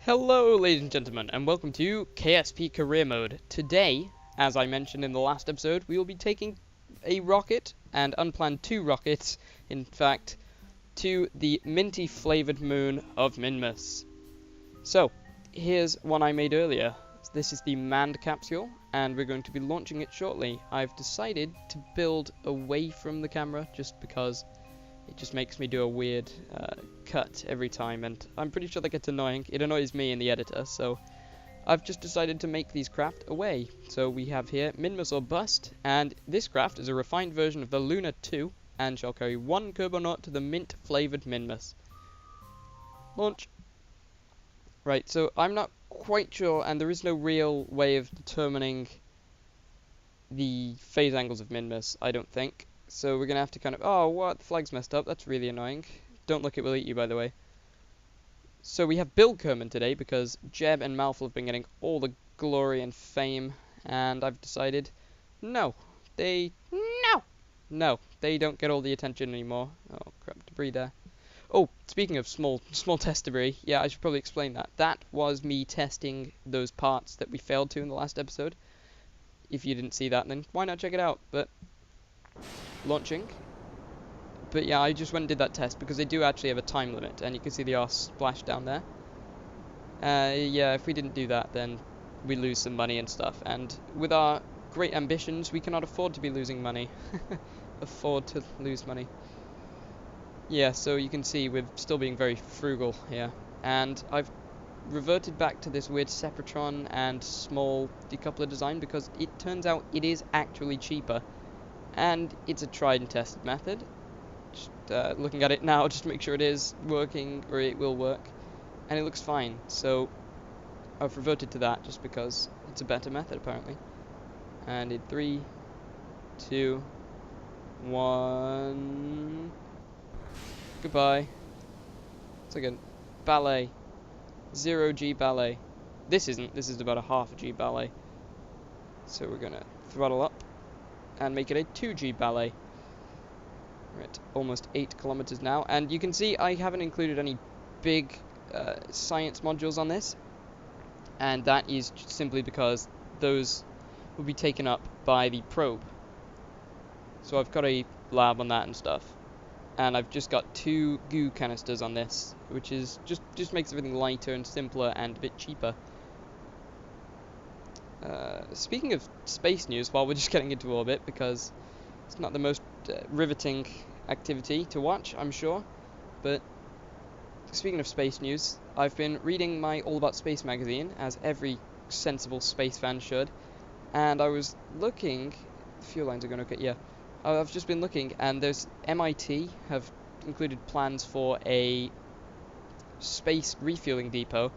Hello ladies and gentlemen, and welcome to KSP Career Mode. Today, as I mentioned in the last episode, we will be taking a rocket, and unplanned 2 rockets, in fact, to the minty flavoured moon of Minmus. So, here's one I made earlier. This is the manned capsule, and we're going to be launching it shortly. I've decided to build away from the camera, just because it just makes me do a weird cut every time, and I'm pretty sure that gets annoying. It annoys me in the editor, so I've just decided to make these craft away. So we have here Minmus or Bust, and this craft is a refined version of the Luna 2, and shall carry 1 Kerbol to the mint-flavoured Minmus. Launch. Right, so I'm not quite sure, and there is no real way of determining the phase angles of Minmus, I don't think. So we're going to have to kind of... Oh, what? The flag's messed up. That's really annoying. Don't look, it will eat you, by the way. So we have Bill Kerman today, because Jeb and Malfoy have been getting all the glory and fame. And I've decided, no, they don't get all the attention anymore. Oh, crap, debris there. Oh, speaking of small test debris, yeah, I should probably explain that. That was me testing those parts that we failed to in the last episode. If you didn't see that, then why not check it out? But... launching. But yeah, I just went and did that test because they do actually have a time limit, and you can see the R splash down there. Yeah, if we didn't do that, then we lose some money and stuff, and with our great ambitions, we cannot afford to be losing money. Afford to lose money. Yeah, so you can see we're still being very frugal here, and I've reverted back to this weird Separatron and small decoupler design because it turns out it is actually cheaper. And it's a tried and tested method. Just looking at it now, just to make sure it is working, or it will work. And it looks fine, so I've reverted to that just because it's a better method, apparently. And in 3, 2, 1... Goodbye. It's like a ballet. 0G ballet. This isn't, this is about a half a G ballet. So we're gonna throttle up and make it a 2G ballet. We're at almost 8 kilometers now, and you can see I haven't included any big science modules on this, and that is simply because those will be taken up by the probe. So I've got a lab on that and stuff, and I've just got 2 goo canisters on this, which is just makes everything lighter and simpler and a bit cheaper. Speaking of space news, while we're just getting into orbit, because it's not the most riveting activity to watch, I'm sure, but speaking of space news, I've been reading my All About Space magazine, as every sensible space fan should, and I was looking... fuel lines are going okay, yeah. I've just been looking, and there's MIT have included plans for a space refueling depot,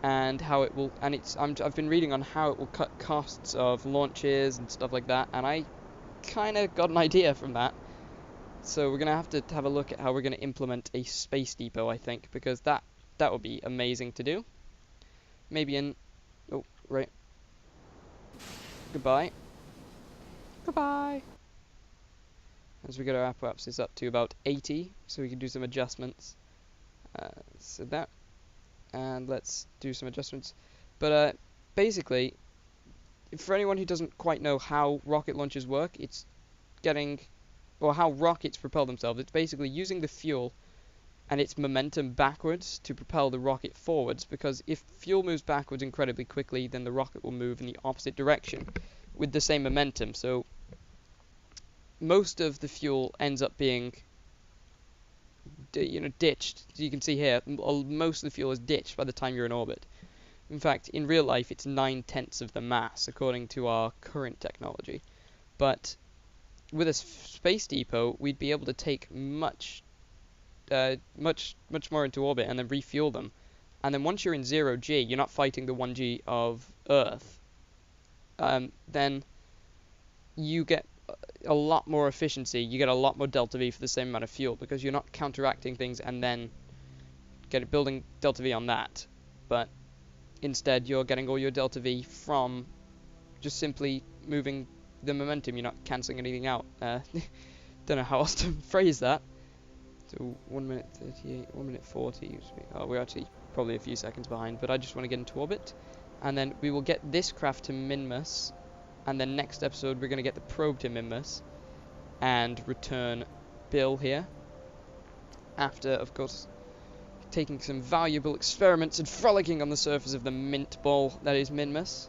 and how it will, and I've been reading on how it will cut costs of launches and stuff like that, and I kind of got an idea from that. So we're gonna have to have a look at how we're gonna implement a space depot, I think, because that would be amazing to do. Maybe in, oh right, goodbye. As we get our apoapsis up to about 80, so we can do some adjustments. So that. And let's do some adjustments. But basically, for anyone who doesn't quite know how rocket launches work, it's or how rockets propel themselves. It's basically using the fuel and its momentum backwards to propel the rocket forwards, because if fuel moves backwards incredibly quickly, then the rocket will move in the opposite direction with the same momentum. So most of the fuel ends up being ditched. As you can see here, most of the fuel is ditched by the time you're in orbit. In fact, in real life, it's 9/10 of the mass, according to our current technology. But with a space depot, we'd be able to take much more into orbit and then refuel them. And then once you're in 0G, you're not fighting the 1G of Earth. Then you get a lot more efficiency, you get a lot more delta V for the same amount of fuel, because you're not counteracting things and then building delta V on that, but instead you're getting all your delta V from just simply moving the momentum. You're not cancelling anything out. Don't know how else to phrase that. So 1 minute 38, 1 minute 40. Oh, we're actually probably a few seconds behind, but I just want to get into orbit. And then we will get this craft to Minmus. And then next episode, we're going to get the probe to Minmus. And return Bill here. After, of course, taking some valuable experiments and frolicking on the surface of the mint ball that is Minmus.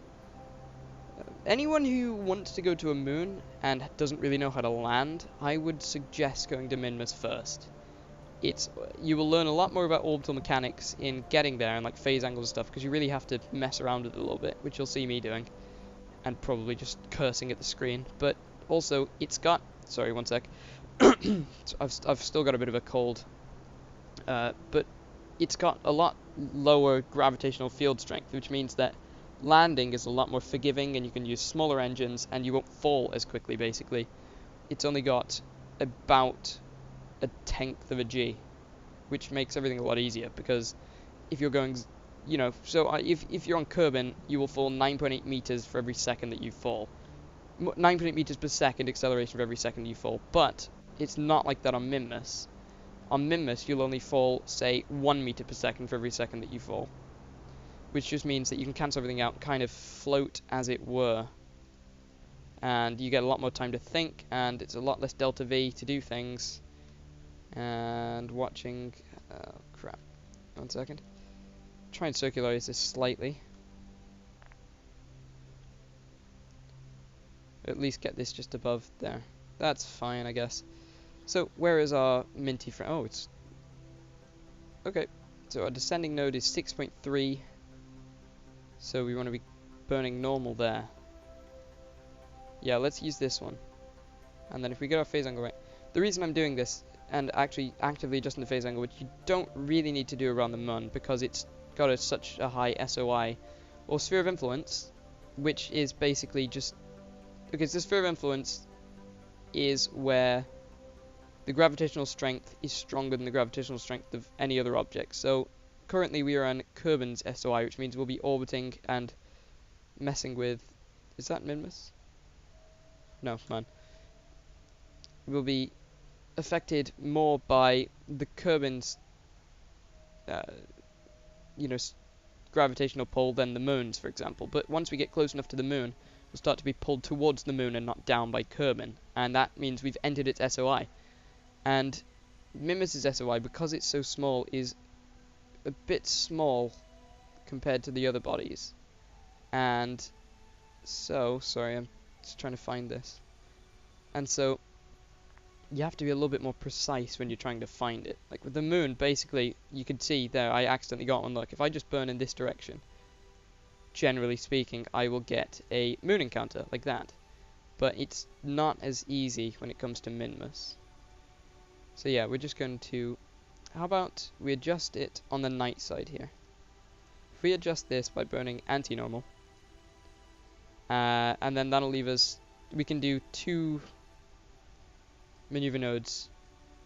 Anyone who wants to go to a moon and doesn't really know how to land, I would suggest going to Minmus first. You will learn a lot more about orbital mechanics in getting there and like phase angles and stuff, because you really have to mess around with it a little bit, which you'll see me doing, and probably just cursing at the screen. But also, it's got, sorry, one sec. I've still got a bit of a cold, but it's got a lot lower gravitational field strength, which means that landing is a lot more forgiving, and you can use smaller engines, and you won't fall as quickly. Basically, it's only got about a tenth of a G, which makes everything a lot easier, because if you're going, you know, so if you're on Kerbin, you will fall 9.8 meters for every second that you fall. 9.8 meters per second acceleration for every second you fall, but it's not like that on Minmus. On Minmus, you'll only fall, say, 1 meter per second for every second that you fall, which just means that you can cancel everything out, kind of float, as it were. And you get a lot more time to think, and it's a lot less delta V to do things. And watching... oh, crap. 1 second. Try and circularize this slightly. At least get this just above there. That's fine, I guess. So, where is our minty friend? Oh, it's... okay. So, our descending node is 6.3. So, we want to be burning normal there. Yeah, let's use this one. And then if we get our phase angle right... The reason I'm doing this, and actually actively adjusting the phase angle, which you don't really need to do around the Mun, because it's got such a high SOI, or sphere of influence, which is basically just... okay, so the sphere of influence is where the gravitational strength is stronger than the gravitational strength of any other object. So currently we are on Kerbin's SOI, which means we'll be orbiting and messing with... is that Minmus? No, man. We'll be affected more by the Kerbin's, you know, gravitational pull than the moon's, for example. But once we get close enough to the moon, we'll start to be pulled towards the moon and not down by Kerbin, and that means we've entered its SOI. And Minmus's SOI, because it's so small, is a bit small compared to the other bodies. And so, sorry, I'm just trying to find this. And so, you have to be a little bit more precise when you're trying to find it. Like with the moon, basically, you can see there, I accidentally got one. Look, if I just burn in this direction, generally speaking, I will get a moon encounter like that. But it's not as easy when it comes to Minmus. So yeah, we're just going to... how about we adjust it on the night side here? If we adjust this by burning anti-normal, and then that'll leave us... we can do 2 maneuver nodes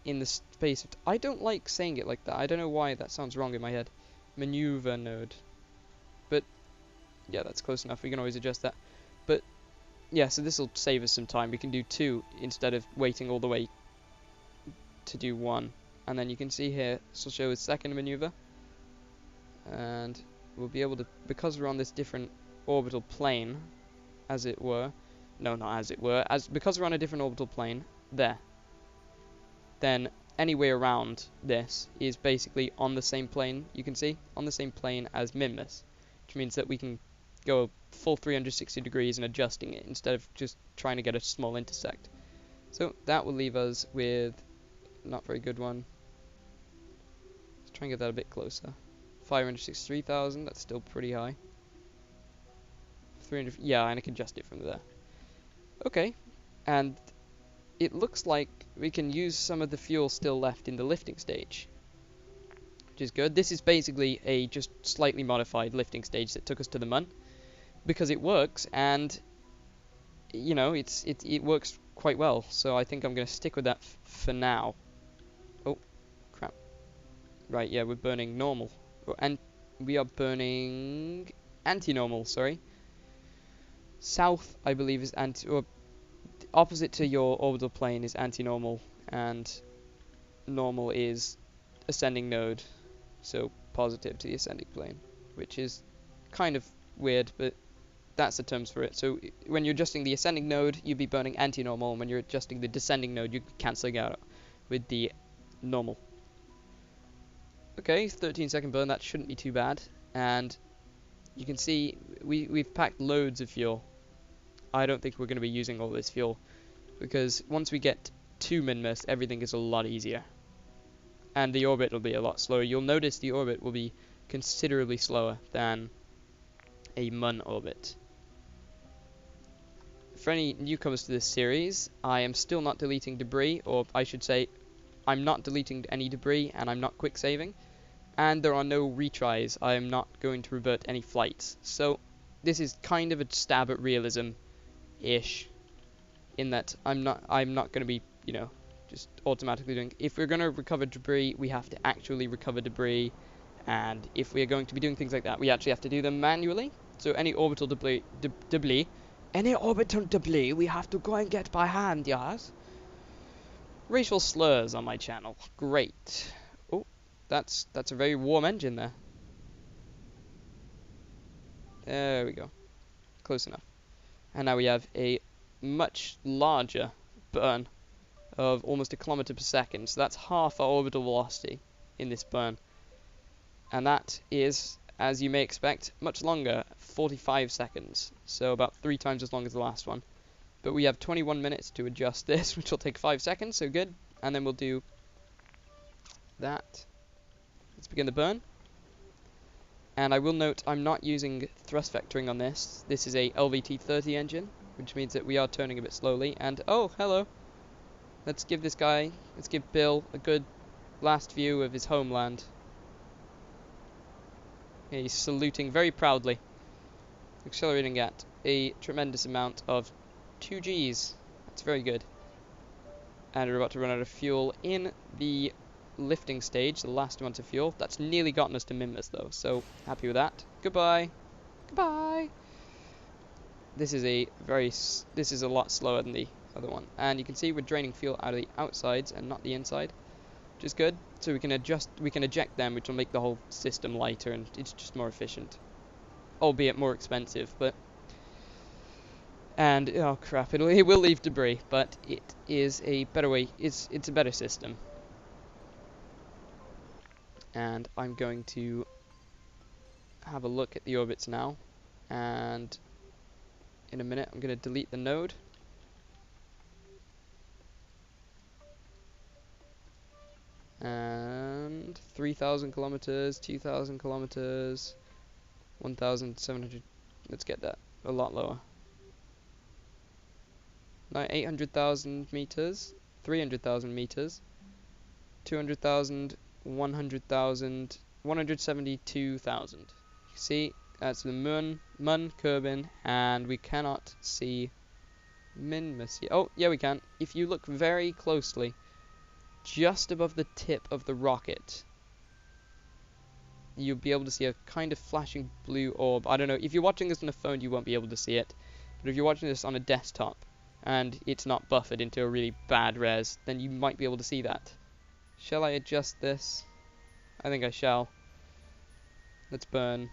in the space of... I don't like saying it like that. I don't know why that sounds wrong in my head. Maneuver node. But, yeah, that's close enough. We can always adjust that. But, yeah, so this will save us some time. We can do 2 instead of waiting all the way to do 1. And then you can see here, this will show a second maneuver. And we'll be able to... because we're on this different orbital plane, as it were... no, not as it were. Because we're on a different orbital plane, there. Then any way around this is basically on the same plane, you can see, on the same plane as Minmus, which means that we can go a full 360 degrees and adjusting it instead of just trying to get a small intersect. So that will leave us with not very good one. Let's try and get that a bit closer. 563,000, that's still pretty high. 300, yeah, and I can adjust it from there. Okay, and it looks like we can use some of the fuel still left in the lifting stage, which is good. This is basically a just slightly modified lifting stage that took us to the Mun, because it works, and you know, it works quite well. So I think I'm going to stick with that for now. Oh, crap. Right, yeah, we're burning normal, and we are burning anti-normal. Sorry. South, I believe, is or opposite to your orbital plane is anti-normal, and normal is ascending node, so positive to the ascending plane, which is kind of weird, but that's the terms for it. So when you're adjusting the ascending node, you'd be burning anti-normal, and when you're adjusting the descending node, you're cancelling out with the normal. Okay, 13-second burn, that shouldn't be too bad, and you can see we've packed loads of fuel. I don't think we're going to be using all this fuel, because once we get to Minmus, everything is a lot easier. And the orbit will be a lot slower. You'll notice the orbit will be considerably slower than a Mun orbit. For any newcomers to this series, I am still not deleting debris, or I should say, I'm not deleting any debris, and I'm not quick saving. And there are no retries. I am not going to revert any flights. So this is kind of a stab at realism-ish, in that I'm not going to be, you know, just automatically doing. If we're going to recover debris, we have to actually recover debris, and if we are going to be doing things like that, we actually have to do them manually. So any orbital debris, any orbital debris, we have to go and get by hand, yes. Racial slurs on my channel, great. Oh, that's a very warm engine there. There we go, close enough. And now we have a much larger burn of almost 1 kilometer per second. So that's half our orbital velocity in this burn. And that is, as you may expect, much longer, 45 seconds. So about 3 times as long as the last one. But we have 21 minutes to adjust this, which will take 5 seconds, so good. And then we'll do that. Let's begin the burn. And I will note I'm not using thrust vectoring on this. This is a LVT-30 engine, which means that we are turning a bit slowly. And, oh, hello. Let's give Bill a good last view of his homeland. He's saluting very proudly. Accelerating at a tremendous amount of 2 Gs. That's very good. And we're about to run out of fuel in the lifting stage, the last amount of fuel. That's nearly gotten us to Minmus though, so happy with that. Goodbye. Goodbye. This is a lot slower than the other one. And you can see we're draining fuel out of the outsides and not the inside, which is good. So we can eject them, which will make the whole system lighter, and it's just more efficient. Albeit more expensive, but... And, oh crap, it will leave debris, but it is a better way, it's a better system. And I'm going to have a look at the orbits now, and in a minute I'm going to delete the node. And 3,000 kilometers, 2,000 kilometers, 1,700, let's get that a lot lower. Now 800,000 meters, 300,000 meters, 200,000, 100,000, 172,000. You see, that's the Mun, Kerbin, and we cannot see Minmus yet. Oh, yeah we can. If you look very closely, just above the tip of the rocket, you'll be able to see a kind of flashing blue orb. I don't know, if you're watching this on a phone you won't be able to see it, but if you're watching this on a desktop and it's not buffered into a really bad res, then you might be able to see that. Shall I adjust this? I think I shall. Let's burn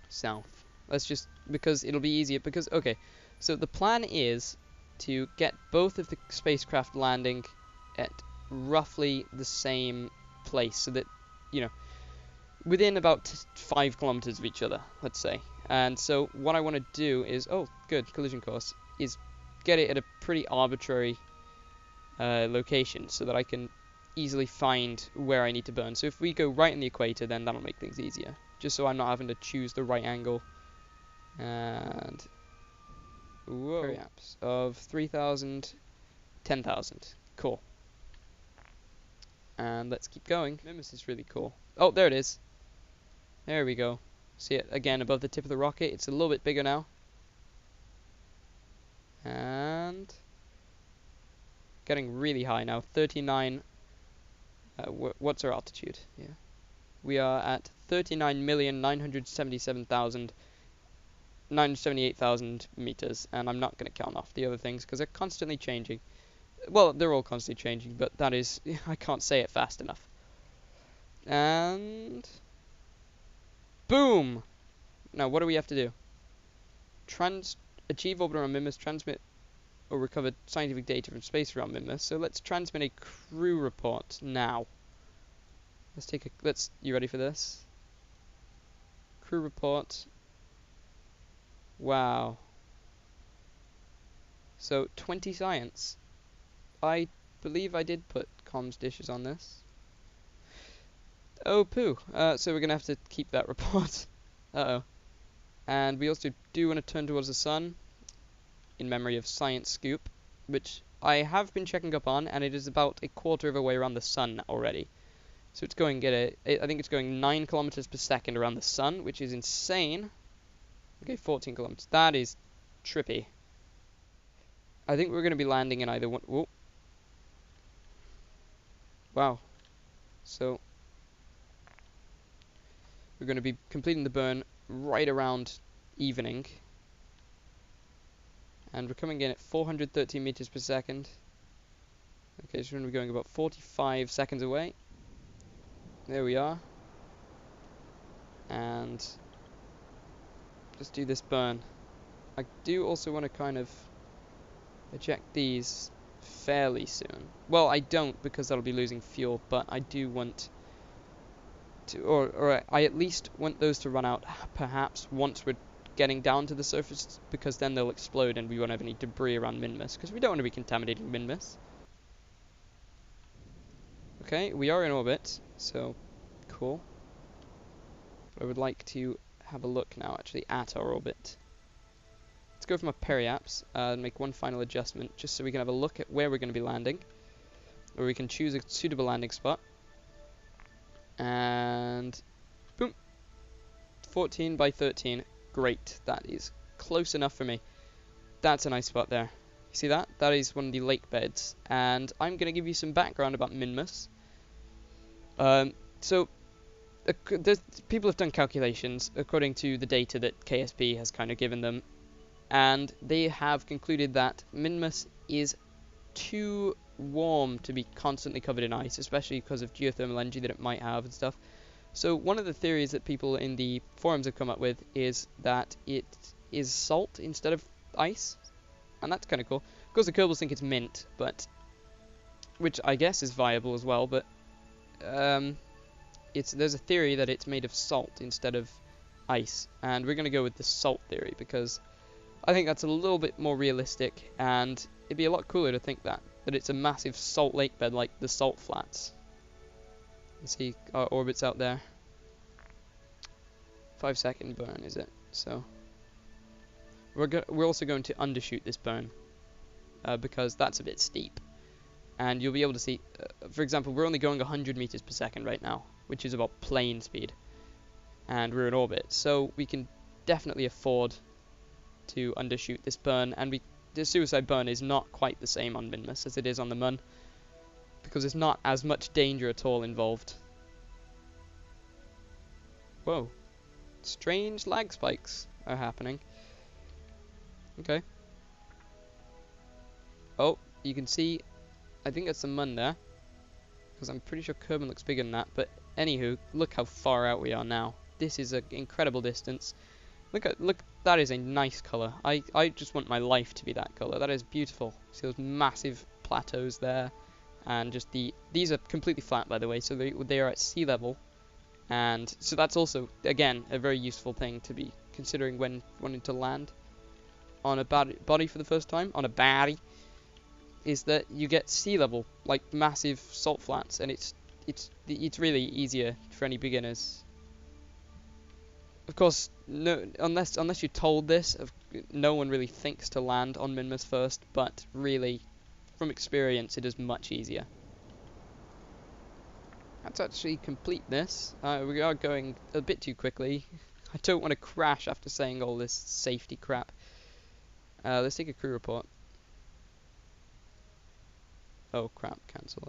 south. Let's just, because it'll be easier, because, okay, so the plan is to get both of the spacecraft landing at roughly the same place, so that, you know, within about 5 kilometers of each other, let's say. And so what I want to do is, oh, good, collision course, is get it at a pretty arbitrary location, so that I can easily find where I need to burn. So if we go right in the equator, then that'll make things easier, just so I'm not having to choose the right angle. And whoa, of 3,000, 10,000, cool. And let's keep going. Minmus is really cool. Oh, there it is. There we go. See it again above the tip of the rocket. It's a little bit bigger now. And getting really high now. 39. What's our altitude? Yeah, we are at 39,978,000 meters, and I'm not going to count off the other things because they're constantly changing. Well, they're all constantly changing, but that is, I can't say it fast enough. And boom! Now, what do we have to do? Achieve orbit around Minmus, transmit or recover scientific data from space around Minmus. So let's transmit a crew report now. You ready for this? Crew report. Wow. So 20 science. I believe I did put comms dishes on this. Oh poo. So we're gonna have to keep that report. Uh-oh. And we also do want to turn towards the sun in memory of Science Scoop, which I have been checking up on, and it is about a quarter of a way around the sun already. So it's going I think it's going 9 kilometers per second around the sun, which is insane. Okay, 14 kilometers. That is trippy. I think we're going to be landing in either one. Whoa. Wow. So we're going to be completing the burn right around evening. And we're coming in at 413 meters per second. Okay, so we're going to be going about 45 seconds away. There we are. And just do this burn. I do also want to kind of eject these fairly soon. Well, I don't, because that'll be losing fuel, but I do want to, or I at least want those to run out perhaps once we're getting down to the surface, because then they'll explode and we won't have any debris around Minmus, because we don't want to be contaminating Minmus. Okay, we are in orbit, so cool. But I would like to have a look now actually at our orbit. Let's go from our periaps and make one final adjustment just so we can have a look at where we're going to be landing. Or we can choose a suitable landing spot. And boom! 14 by 13. Great. That is close enough for me. That's a nice spot there. You see that? That is one of the lake beds. And I'm going to give you some background about Minmus. People have done calculations according to the data that KSP has kind of given them. And they have concluded that Minmus is too warm to be constantly covered in ice, especially because of geothermal energy that it might have and stuff. So one of the theories that people in the forums have come up with is that it is salt instead of ice, and that's kind of cool. Of course, the Kerbals think it's mint, which I guess is viable as well. But there's a theory that it's made of salt instead of ice, and we're going to go with the salt theory because I think that's a little bit more realistic, and it'd be a lot cooler to think that it's a massive salt lake bed like the salt flats. You see our orbits out there. 5-second burn, is it? So we're also going to undershoot this burn because that's a bit steep, and you'll be able to see. For example, we're only going 100 meters per second right now, which is about plane speed, and we're in orbit, so we can definitely afford to undershoot this burn. And the suicide burn is not quite the same on Minmus as it is on the Mun, because there's not as much danger at all involved. Whoa. Strange lag spikes are happening. Okay. Oh, you can see, I think that's the Mun there, because I'm pretty sure Kerbol looks bigger than that. But anywho, look how far out we are now. This is an incredible distance. Look, that is a nice colour. I just want my life to be that colour. That is beautiful. See those massive plateaus there, and just these are completely flat, by the way, so they are at sea level, and so that's also again a very useful thing to be considering when wanting to land on a body for the first time. On a body, is that you get sea level, like massive salt flats, and it's really easier for any beginners. Of course, no, unless you're told this, no one really thinks to land on Minmus first, but really, from experience, it is much easier. Let's actually complete this. We are going a bit too quickly. I don't want to crash after saying all this safety crap. Let's take a crew report. Oh crap, cancel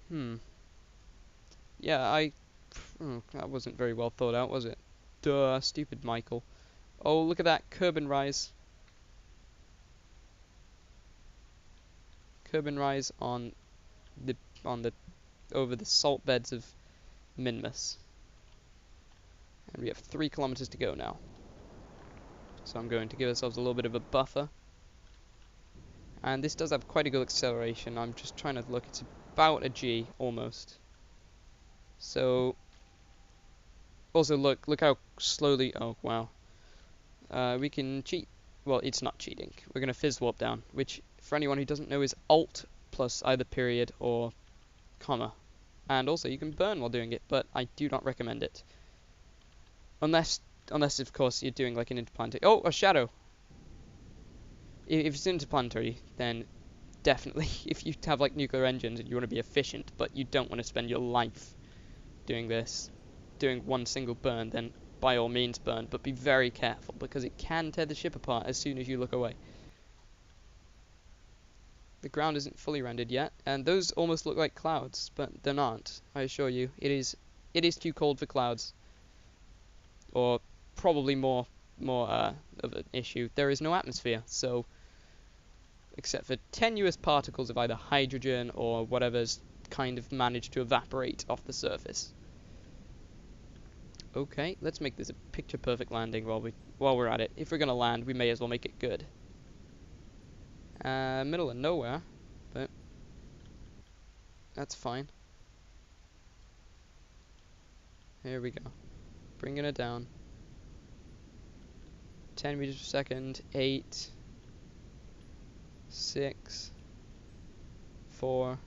that. Yeah, that wasn't very well thought out, was it? Duh, stupid Michael. Oh, look at that Kerbin rise. Kerbol rise on the over the salt beds of Minmus. And we have 3 kilometers to go now. So I'm going to give ourselves a little bit of a buffer. And this does have quite a good acceleration. I'm just trying to look. It's about a G almost. So also look how slowly. Oh wow. We can cheat. Well, it's not cheating. We're going to fizz warp down, which for anyone who doesn't know is Alt plus either period or comma. And also you can burn while doing it, but I do not recommend it. Unless of course you're doing like an interplanetary. Oh, a shadow. If it's interplanetary, then definitely if you have like nuclear engines and you want to be efficient, but you don't want to spend your life doing this, doing one single burn, then by all means burn, but be very careful because it can tear the ship apart as soon as you look away. The ground isn't fully rendered yet, and those almost look like clouds, but they're not. I assure you, it is too cold for clouds, or probably more of an issue. There is no atmosphere, so except for tenuous particles of either hydrogen or whatever's kind of managed to evaporate off the surface. Okay, let's make this a picture-perfect landing while we're at it. If we're gonna land, we may as well make it good. Middle of nowhere, but that's fine. Here we go. Bringing it down. 10 meters per second. 8, 6, 4.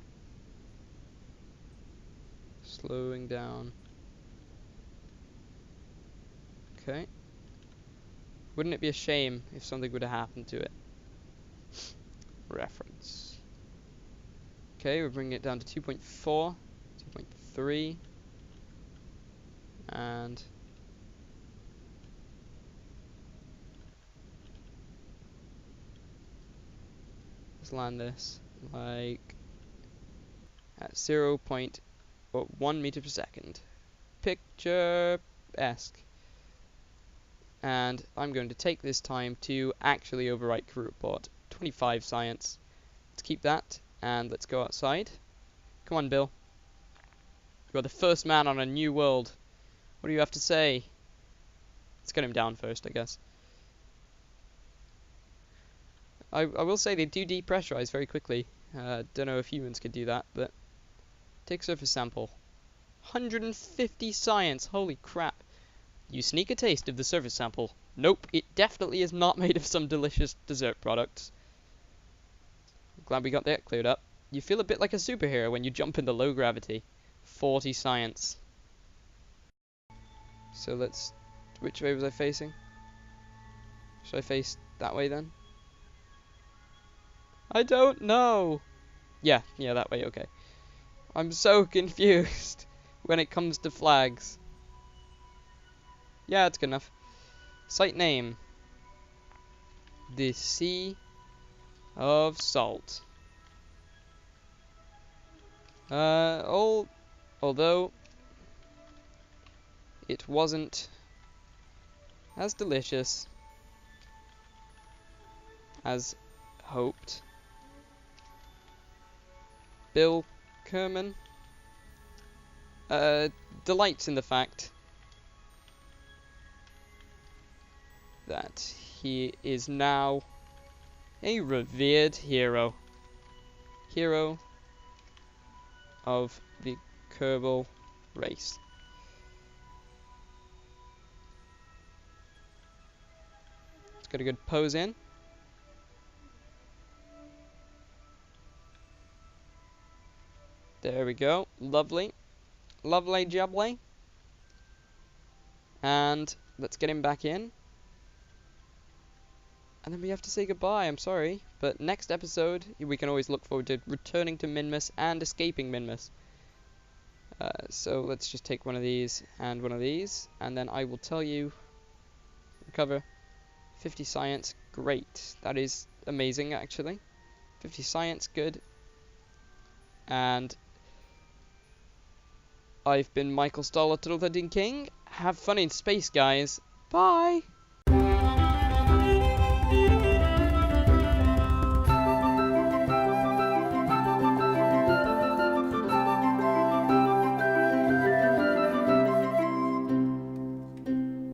Slowing down. Okay. Wouldn't it be a shame if something would have happened to it? Reference. Okay, we're bringing it down to 2.4, 2.3, and let's land this like at 0.1 meter per second. Picture-esque. And I'm going to take this time to actually overwrite crew report. 25 science. Let's keep that, and let's go outside. Come on, Bill. You're the first man on a new world. What do you have to say? Let's get him down first, I guess. I will say they do depressurize very quickly. Don't know if humans could do that, but take surface sample. 150 science. Holy crap. You sneak a taste of the surface sample. Nope, it definitely is not made of some delicious dessert products. Glad we got that cleared up. You feel a bit like a superhero when you jump into low gravity. 40 science. So let's... Which way was I facing? Should I face that way then? I don't know. Yeah, that way, okay. I'm so confused when it comes to flags. Yeah, it's good enough. Site name. The Sea of Salt. Although it wasn't as delicious as hoped, Bill Kerman delights in the fact that he is now a revered hero. Hero of the Kerbol race. Let's get a good pose in. There we go. Lovely. Lovely jubbly. And let's get him back in. And then we have to say goodbye, I'm sorry. But next episode, we can always look forward to returning to Minmus and escaping Minmus. So let's just take one of these and one of these. And then I will tell you. Recover. 50 science. Great. That is amazing, actually. 50 science. Good. And I've been Michael Stoller, Turtle Hunting King. Have fun in space, guys. Bye!